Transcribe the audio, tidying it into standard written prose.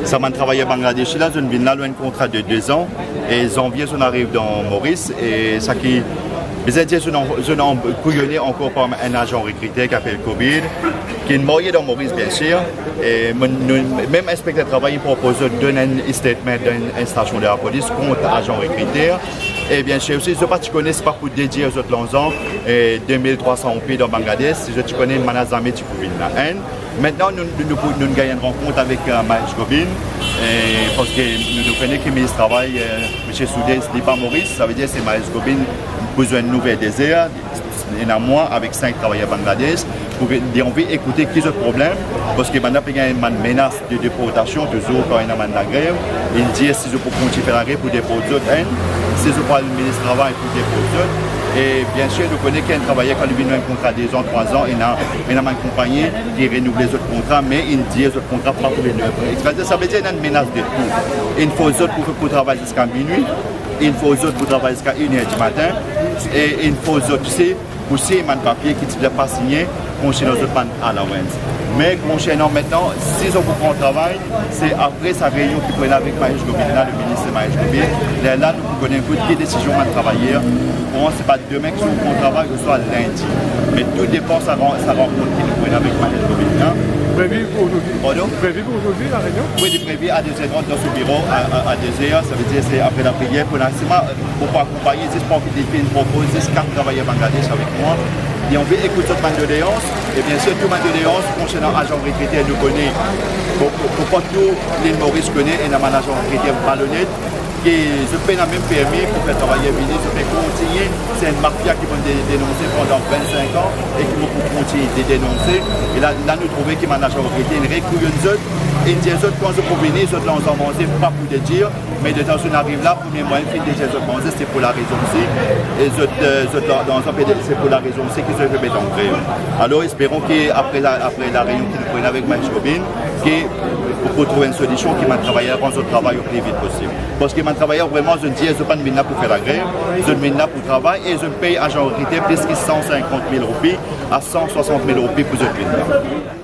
Ça m'a travaillé à Bangladesh, là, je viens là, un contrat de 2 ans, et janvier, on arrive dans Maurice, et ça qui... Les Indiens sont couillonnés encore par un agent recruté qui s'appelle COVID, qui est marié dans Maurice, bien sûr. Et même inspecteur de travail propose de donner un statement d'une station de la police contre agent recruté. Et bien sûr aussi, je ne sais pas si tu connais, ce n'est pas pour dédier aux autres langues, 2300 pays dans Bangladesh, si je connais Manazame Tikoubine. Maintenant, nous gagnons une rencontre avec Mahesh Gobin, parce que nous connaissons que le ministre du Travail, M. Soudé, ce n'est pas Maurice, ça veut dire que c'est Mahesh Gobin besoin de nouvel désert, il y en a moins avec 5 travailleurs Bangladesh, pour dire on veut écouter qui est le problème, parce que maintenant il y a une menace de déportation, toujours quand il y a une grève, il dit si je peux continuer à faire la grève pour déporter d'autres, si je prends le ministre du Travail pour déporter d'autres. Et bien sûr, nous connaissons qu'un travailleur, quand il vient un contrat de 2 ans, 3 ans, il y a une compagnie qui renouvelle les autres contrats, mais il dit les autres contrats pas pour les 9 ans. Ça veut dire qu'il y a une menace de tout. Il faut les autres pour travailler jusqu'à minuit, il faut les autres pour travailler jusqu'à 1h du matin, et il faut les autres aussi un papier qui ne pas signé, qu'on chez nos autres allowance. Mais maintenant, si on prend le travail, c'est après sa réunion qui prend avec Mahesh Gobin, le ministre Mahesh Gobin. Là, nous connaissons quelle décision à travailler. Pour moi, ce n'est pas demain que nous le travail, que ce soit lundi. Mais tout dépend de sa rencontre qui nous prend avec Mahesh Gobin. Prévu pour aujourd'hui? Pardon? Prévu pour aujourd'hui la réunion? Oui, il est prévu à 2h dans ce bureau, à 2h, ça veut dire c'est après la prière. Pour l'instant, pour accompagner, c'est pour que des filles proposent 4 travailleurs Bangladesh avec moi. Et on veut écouter toute doléance. Et bien sûr, toute doléance concernant l'agent retraité, nous connaît. Pourquoi tout l'île Maurice connaît un agent retraité malhonnête qui se fait le même permis pour faire travailler venir, se fait continuer. C'est une mafia qui va dénoncer pendant 25 ans et qui va continuer de dénoncer. Et là nous trouvons qu'il y a un agent retraité, une récouille de autres. Et les autres, quand ils vont venir, ils ont avancé, pas pour les dire, mais de temps on arrive là, pour les moyens qui les autres avancés, c'est pour la raison aussi. Et c'est pour la raison aussi qu'ils se mettent en grève. Alors espérons qu'après la réunion qu'ils nous prennent avec Mahesh Gobin, pour trouver une solution qui m'a travaillé avant ce travail au plus vite possible. Parce que m'a travaillé vraiment, je ne dis, je ne pas de pour faire la grève, je ne là pour travailler et je paye agent recruté plus que 150 000 roupies à 160 000 roupies pour ce